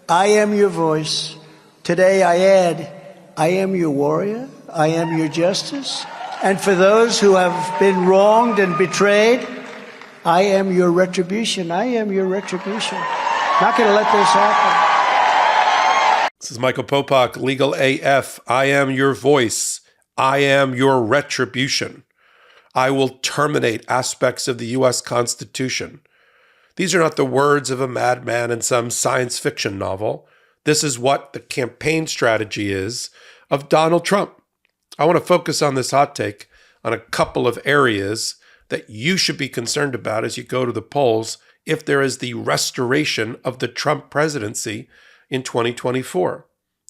I am your voice. Today I add, I am your warrior. I am your justice. And for those who have been wronged and betrayed, I am your retribution. I am your retribution. Not going to let this happen. This is Michael Popok, Legal AF. I am your voice. I am your retribution. I will terminate aspects of the U.S. Constitution. These are not the words of a madman in some science fiction novel. This is what the campaign strategy is of Donald Trump. I want to focus on this hot take on a couple of areas that you should be concerned about as you go to the polls if there is the restoration of the Trump presidency in 2024.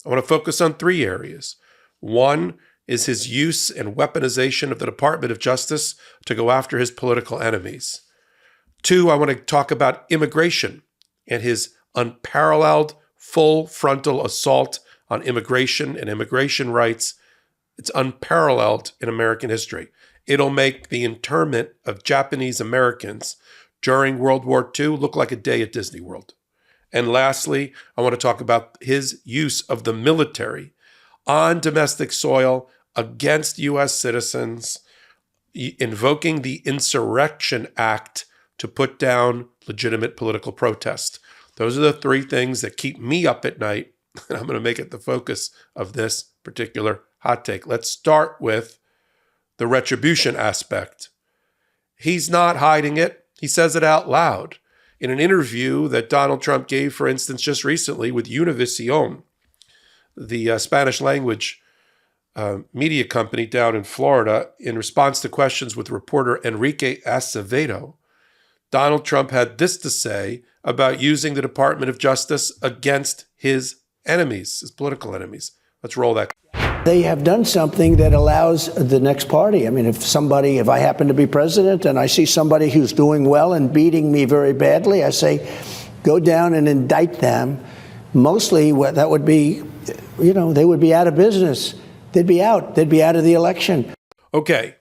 I want to focus on three areas. One is his use and weaponization of the Department of Justice to go after his political enemies. Two, I want to talk about immigration and his unparalleled full frontal assault on immigration and immigration rights. It's unparalleled in American history. It'll make the internment of Japanese Americans during World War II look like a day at Disney World. And lastly, I want to talk about his use of the military on domestic soil against U.S. citizens, invoking the Insurrection Act to put down legitimate political protest. Those are the three things that keep me up at night, and I'm going to make it the focus of this particular hot take. Let's start with the retribution aspect. He's not hiding it. He says it out loud. In an interview that Donald Trump gave, for instance, just recently with Univision, the Spanish language media company down in Florida, in response to questions with reporter Enrique Acevedo, Donald Trump had this to say about using the Department of Justice against his enemies, his political enemies. Let's roll that. They have done something that allows the next party. I mean, if I happen to be president and I see somebody who's doing well and beating me very badly, I say, go down and indict them. Mostly what that would be, they would be out of business. They'd be out of the election. Okay.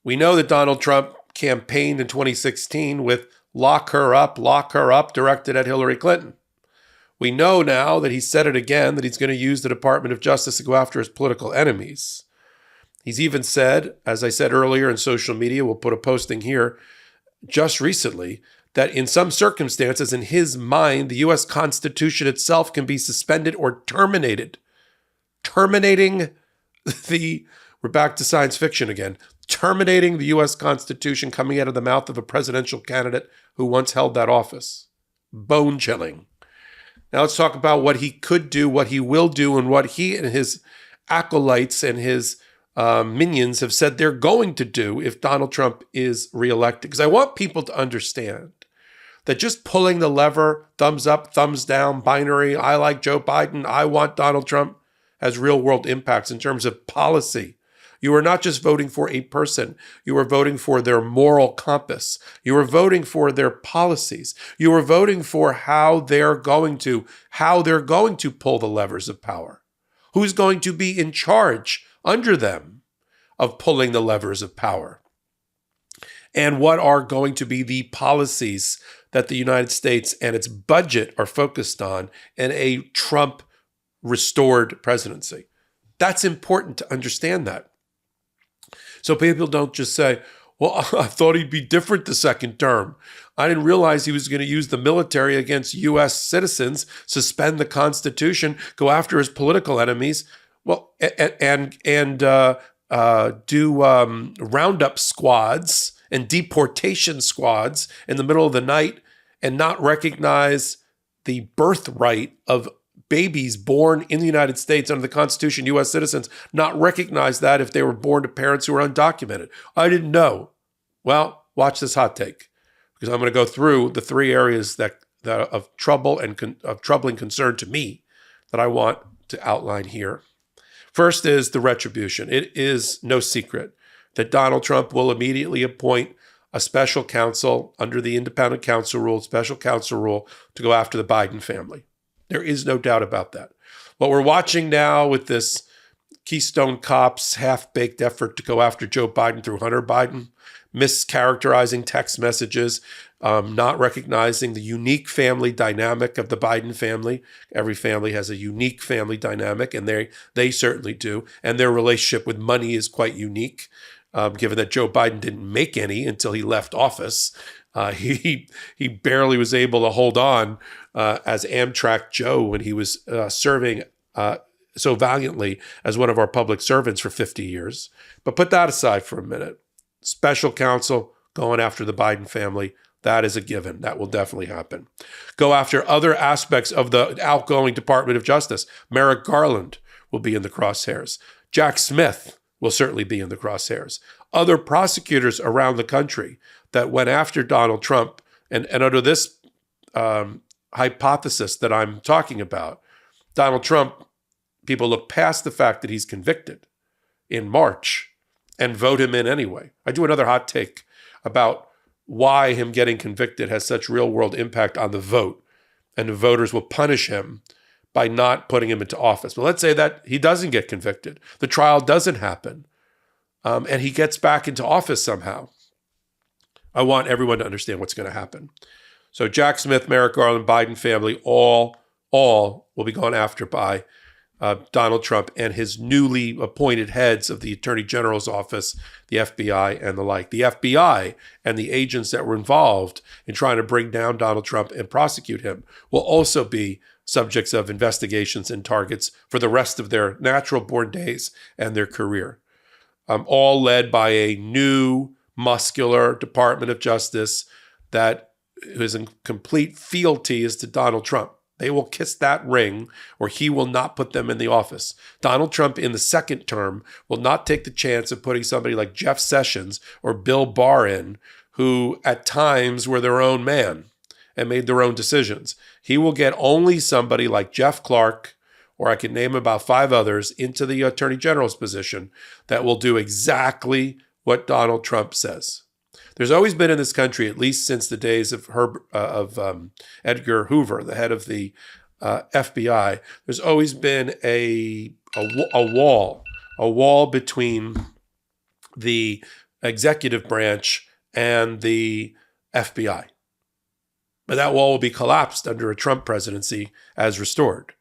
We know that Donald Trump campaigned in 2016 with lock her up, directed at Hillary Clinton. We know now that he said it again, that he's going to use the Department of Justice to go after his political enemies. He's even said, as I said earlier in social media, we'll put a posting here just recently, that in some circumstances, in his mind, the U.S. Constitution itself can be suspended or terminated. We're back to science fiction again. Terminating the U.S. Constitution coming out of the mouth of a presidential candidate who once held that office. Bone chilling. Now let's talk about what he could do, what he will do, and what he and his acolytes and his minions have said they're going to do if Donald Trump is reelected. Because I want people to understand that just pulling the lever, thumbs up, thumbs down, binary, I like Joe Biden, I want Donald Trump, has real world impacts in terms of policy. You are not just voting for a person. You are voting for their moral compass. You are voting for their policies. You are voting for how they're going to pull the levers of power. Who's going to be in charge under them of pulling the levers of power? And what are going to be the policies that the United States and its budget are focused on in a Trump restored presidency? That's important to understand that. So people don't just say, well, I thought he'd be different the second term. I didn't realize he was going to use the military against U.S. citizens, suspend the Constitution, go after his political enemies, well, and do roundup squads and deportation squads in the middle of the night and not recognize the birthright of babies born in the United States under the Constitution, U.S. citizens, not recognize that if they were born to parents who were undocumented. I didn't know. Well, watch this hot take, because I'm going to go through the three areas that of trouble and of troubling concern to me that I want to outline here. First is the retribution. It is no secret that Donald Trump will immediately appoint a special counsel under the independent counsel rule, special counsel rule, to go after the Biden family. There is no doubt about that. What we're watching now with this Keystone Cops' half-baked effort to go after Joe Biden through Hunter Biden, mischaracterizing text messages, not recognizing the unique family dynamic of the Biden family. Every family has a unique family dynamic, and they certainly do. And their relationship with money is quite unique, given that Joe Biden didn't make any until he left office. He barely was able to hold on as Amtrak Joe when he was serving so valiantly as one of our public servants for 50 years. But put that aside for a minute. Special counsel going after the Biden family, that is a given. That will definitely happen. Go after other aspects of the outgoing Department of Justice. Merrick Garland will be in the crosshairs. Jack Smith will certainly be in the crosshairs. Other prosecutors around the country that went after Donald Trump, and under this hypothesis that I'm talking about, Donald Trump, people look past the fact that he's convicted in March and vote him in anyway. I do another hot take about why him getting convicted has such real-world impact on the vote, and the voters will punish him by not putting him into office. But let's say that he doesn't get convicted. The trial doesn't happen, and he gets back into office somehow. I want everyone to understand what's going to happen. So Jack Smith, Merrick Garland, Biden family, all will be gone after by Donald Trump and his newly appointed heads of the Attorney General's office, the FBI, and the like. The FBI and the agents that were involved in trying to bring down Donald Trump and prosecute him will also be subjects of investigations and targets for the rest of their natural-born days and their career. All led by a new, muscular Department of Justice that is in complete fealty as to Donald Trump. They will kiss that ring, or he will not put them in the office. Donald Trump in the second term will not take the chance of putting somebody like Jeff Sessions or Bill Barr in, who at times were their own man and made their own decisions. He will get only somebody like Jeff Clark, or I can name about 5 others, into the Attorney General's position that will do exactly what Donald Trump says. There's always been in this country, at least since the days of Edgar Hoover, the head of the FBI, there's always been a wall between the executive branch and the FBI. But that wall will be collapsed under a Trump presidency as restored,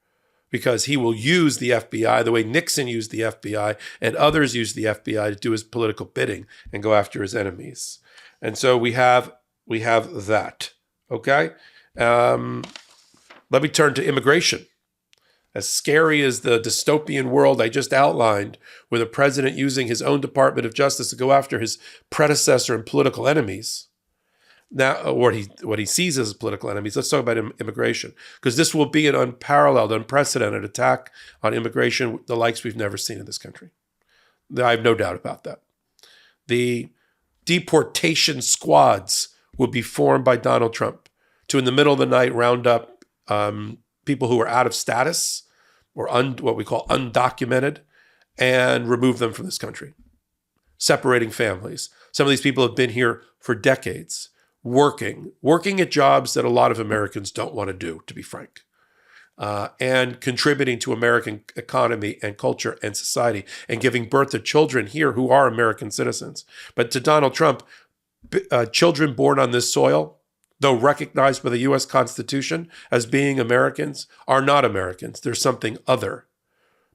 because he will use the FBI the way Nixon used the FBI and others used the FBI to do his political bidding and go after his enemies. And so we have that, okay? Let me turn to immigration. As scary as the dystopian world I just outlined, with a president using his own Department of Justice to go after his predecessor and political enemies, now, or what he sees as political enemies, let's talk about immigration, because this will be an unparalleled, unprecedented attack on immigration, the likes we've never seen in this country. I have no doubt about that. The deportation squads will be formed by Donald Trump to, in the middle of the night, round up people who are out of status or what we call undocumented and remove them from this country, separating families. Some of these people have been here for decades, working at jobs that a lot of Americans don't want to do, to be frank, and contributing to American economy and culture and society and giving birth to children here who are American citizens. But to Donald Trump, children born on this soil, though recognized by the U.S. Constitution as being Americans, are not Americans. They're something other,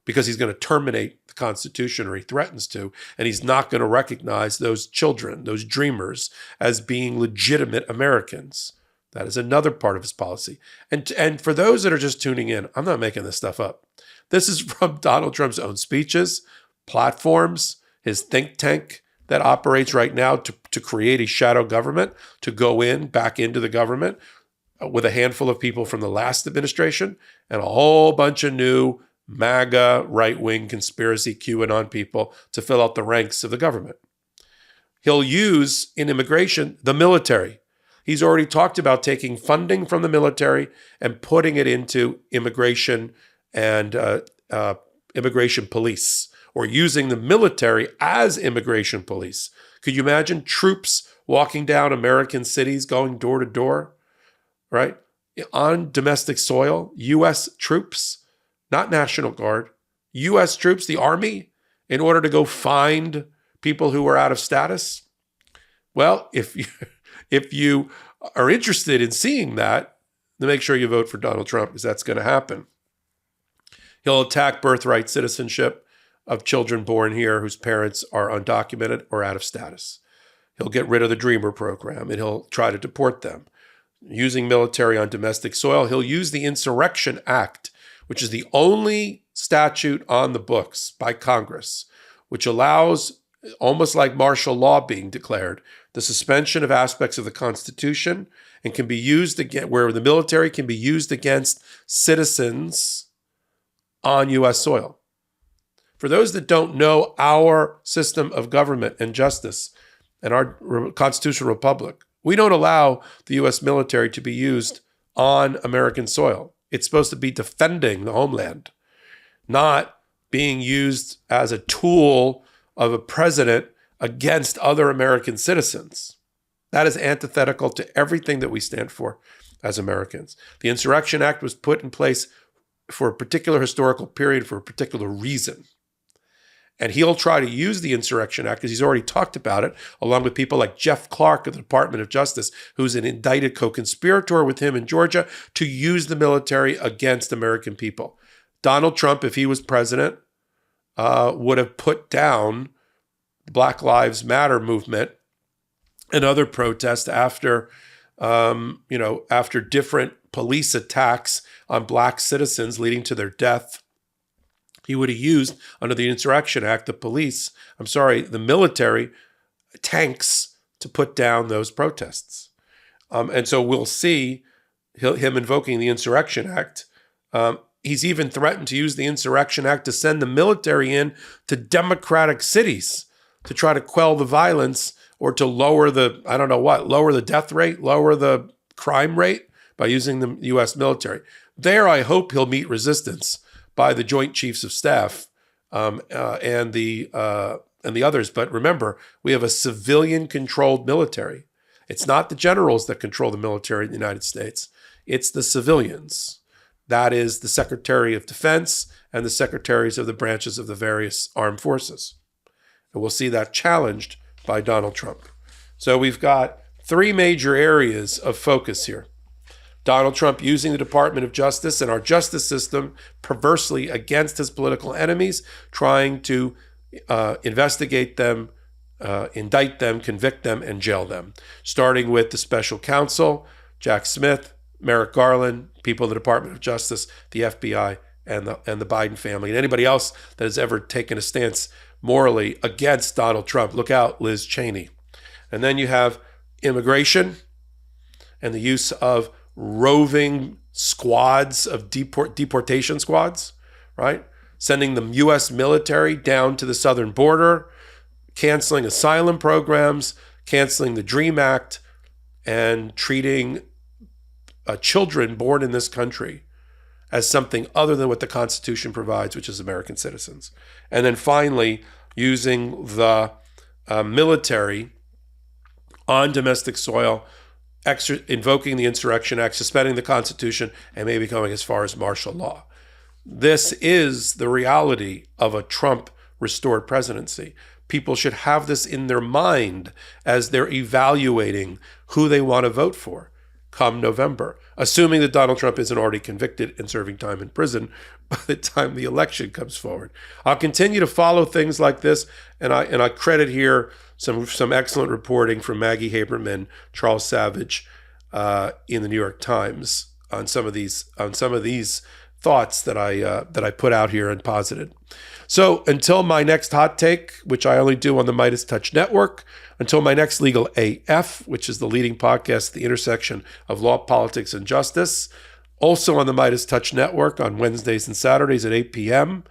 because he's going to terminate the Constitution, or he threatens to, and he's not going to recognize those children, those dreamers, as being legitimate Americans. That is another part of his policy. And for those that are just tuning in, I'm not making this stuff up. This is from Donald Trump's own speeches, platforms, his think tank that operates right now to create a shadow government, to go back into the government with a handful of people from the last administration and a whole bunch of new MAGA, right-wing, conspiracy, QAnon people to fill out the ranks of the government. He'll use, in immigration, the military. He's already talked about taking funding from the military and putting it into immigration and immigration police, or using the military as immigration police. Could you imagine troops walking down American cities, going door to door, right? On domestic soil, U.S. troops, not National Guard, U.S. troops, the Army, in order to go find people who are out of status? Well, if you are interested in seeing that, then make sure you vote for Donald Trump, because that's going to happen. He'll attack birthright citizenship of children born here whose parents are undocumented or out of status. He'll get rid of the Dreamer program, and he'll try to deport them. Using military on domestic soil, he'll use the Insurrection Act, which is the only statute on the books by Congress, which allows, almost like martial law being declared, the suspension of aspects of the Constitution, and can be used again, where the military can be used against citizens on U.S. soil. For those that don't know our system of government and justice and our constitutional republic, we don't allow the U.S. military to be used on American soil. It's supposed to be defending the homeland, not being used as a tool of a president against other American citizens. That is antithetical to everything that we stand for as Americans. The Insurrection Act was put in place for a particular historical period for a particular reason. And he'll try to use the Insurrection Act, because he's already talked about it, along with people like Jeff Clark of the Department of Justice, who's an indicted co-conspirator with him in Georgia, to use the military against American people. Donald Trump, if he was president, would have put down the Black Lives Matter movement and other protests after different police attacks on black citizens leading to their death. He would have used, under the Insurrection Act, the military tanks to put down those protests. And so we'll see him invoking the Insurrection Act. He's even threatened to use the Insurrection Act to send the military in to democratic cities to try to quell the violence, or to lower the death rate, lower the crime rate by using the U.S. military. There, I hope he'll meet resistance by the Joint Chiefs of Staff and the others. But remember, we have a civilian-controlled military. It's not the generals that control the military in the United States. It's the civilians. That is the Secretary of Defense and the secretaries of the branches of the various armed forces. And we'll see that challenged by Donald Trump. So we've got three major areas of focus here. Donald Trump using the Department of Justice and our justice system perversely against his political enemies, trying to investigate them, indict them, convict them, and jail them, starting with the special counsel, Jack Smith, Merrick Garland, people in the Department of Justice, the FBI, and the Biden family, and anybody else that has ever taken a stance morally against Donald Trump. Look out, Liz Cheney. And then you have immigration and the use of roving squads of deportation squads, right? Sending the U.S. military down to the southern border, canceling asylum programs, canceling the DREAM Act, and treating children born in this country as something other than what the Constitution provides, which is American citizens. And then finally, using the military on domestic soil, invoking the Insurrection Act, suspending the Constitution, and maybe going as far as martial law. This is the reality of a Trump-restored presidency. People should have this in their mind as they're evaluating who they want to vote for come November, assuming that Donald Trump isn't already convicted and serving time in prison by the time the election comes forward. I'll continue to follow things like this, and I credit here some excellent reporting from Maggie Haberman, Charles Savage, in the New York Times on some of these thoughts that I put out here and posited. So until my next hot take, which I only do on the MeidasTouch Network, until my next Legal AF, which is the leading podcast at the intersection of law, politics, and justice, also on the MeidasTouch Network on Wednesdays and Saturdays at 8 p.m.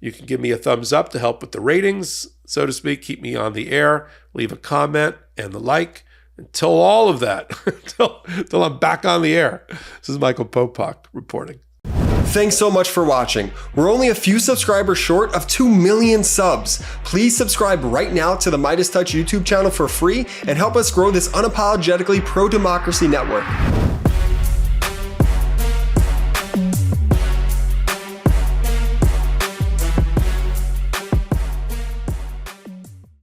You can give me a thumbs up to help with the ratings, so to speak, keep me on the air, leave a comment and the like. Until all of that, until I'm back on the air. This is Michael Popok reporting. Thanks so much for watching. We're only a few subscribers short of 2 million subs. Please subscribe right now to the MeidasTouch YouTube channel for free and help us grow this unapologetically pro-democracy network.